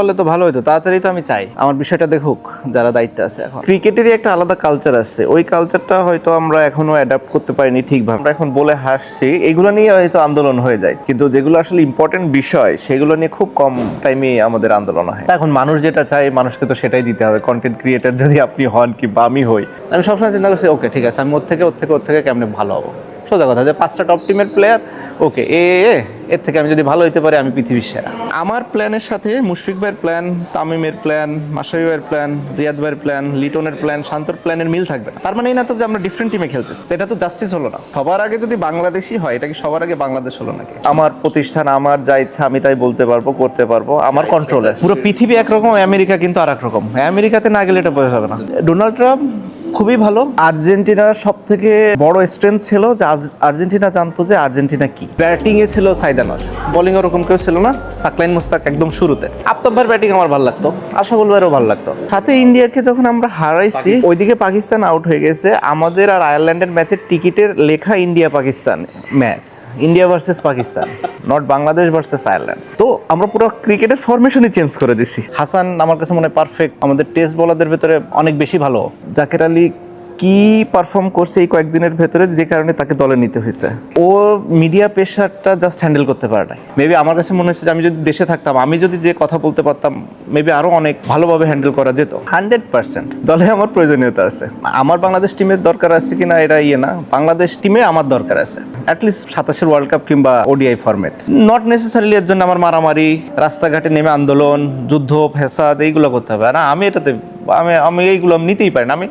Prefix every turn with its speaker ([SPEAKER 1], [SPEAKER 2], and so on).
[SPEAKER 1] তাহলে তো ভালো হতো, তাড়াতাড়ি তো আমি চাই আমার বিষয়টা দেখুক যারা দায়িত্বে আছে। এখন ক্রিকেটেরই একটা আলাদা কালচার আছে, ওই কালচারটা হয়তো আমরা এখনো অ্যাডাপ্ট করতে পারিনি ঠিকভাবে। আমরা এখন বলে হাসছি, এগুলো নিয়ে হয়তো আন্দোলন হয়ে যায়, কিন্তু যেগুলো আসলে ইম্পর্টেন্ট বিষয় সেগুলো নিয়ে খুব কম টাইমে আমাদের আন্দোলন হয়। এখন মানুষ যেটা চায় মানুষকে তো সেটাই দিতে হবে। কন্টেন্ট ক্রিয়েটার যদি আপনি হন কিংবা আমি হই, আমি সবসময় চিন্তা করছি ওকে ঠিক আছে, আমি ওর থেকে কেমনে ভালো হবো। সোজা কথা, যে 5টা টপ টিমের প্লেয়ার, ওকে এর থেকে আমি যদি ভালো হইতে পারি আমি পৃথিবীর সেরা। আমার প্ল্যানের সাথে মুশফিক ভাইয়ের প্ল্যান, তামিমের প্ল্যান, মাশরাফি ভাইয়ের প্ল্যান, রিয়াদ ভাইয়ের প্ল্যান, লিটনের প্ল্যান, শান্তর প্ল্যানের মিল থাকবে না। তার মানে এই না তো যে আমরা ডিফারেন্ট টিমে খেলতেছি, এটা তো জাস্টিস হলো না। সবার আগে যদি বাংলাদেশই হয়, এটা কি সবার আগে বাংলাদেশ হলো নাকি? আমার প্রতিষ্ঠান, আমার যা ইচ্ছা আমি তাই বলতে পারবো, করতে পারবো, আমার কন্ট্রোলে। পুরো পৃথিবী একরকম, আমেরিকা কিন্তু আর এক রকম। আমেরিকাতে না গেলে এটা বোঝা যাবে না। ডোনাল্ড ট্রাম্প খুবই ভালো। আর্জেন্টিনার সব থেকে বড় স্ট্রেংথ ছিল যে আর্জেন্টিনা জানতো যে আর্জেন্টিনা কি। ব্যাটিং এ ছিল সাইদানর, বোলিং ওরকম কেউ ছিল না, সাকলাইন মুস্তাক একদম শুরুতে। আফতাব ভাইয়ের ব্যাটিং আমার ভালো লাগতো, আশাফুল ভাইয়েরও ভালো লাগতো। সাথে ইন্ডিয়াকে যখন আমরা হারাইছি, ওইদিকে পাকিস্তান আউট হয়ে গেছে, আমাদের আর আয়ারল্যান্ডের ম্যাচের টিকিটের লেখা India Pakistan match, India versus Pakistan, not Bangladesh versus Ireland. তো আমরা পুরো ক্রিকেটের ফরমেশনই চেঞ্জ করে দিছি। হাসান আমার কাছে মনে হয় পারফেক্ট, আমাদের টেস্ট বোলারদের ভেতরে অনেক বেশি ভালো। জাকের আলী কি পারফর্ম করছে এই কয়েকদিনের ভেতরে, যে কারণে তাকে দলে নিতে হয়েছে। ও মিডিয়া প্রেশারটা জাস্ট হ্যান্ডেল করতে পারে না। মেবি আমার কাছে মনে হচ্ছে যে আমি যদি দেশে থাকতাম, আমি যদি যে কথা বলতে পারতাম, মেবি আরো অনেক ভালোভাবে হ্যান্ডেল করা যেত। 100% দলে আমার প্রয়োজনীয়তা আছে। আমার বাংলাদেশ টিমের দরকার আছে কিনা এটা না, বাংলাদেশ টিমে আমার দরকার আছে। অ্যাটলিস্ট 27 ওয়ার্ল্ড কাপ কিংবা ওডিআই ফরম্যাট। নট নেসেসারিলি এর জন্য আমার মারামারি, রাস্তাঘাটে নেমে আন্দোলন, যুদ্ধ, ফ্যাসাদ এইগুলো করতে হবে না। আমি এটাতে আমি এইগুলো নিতেই পারি না। আমি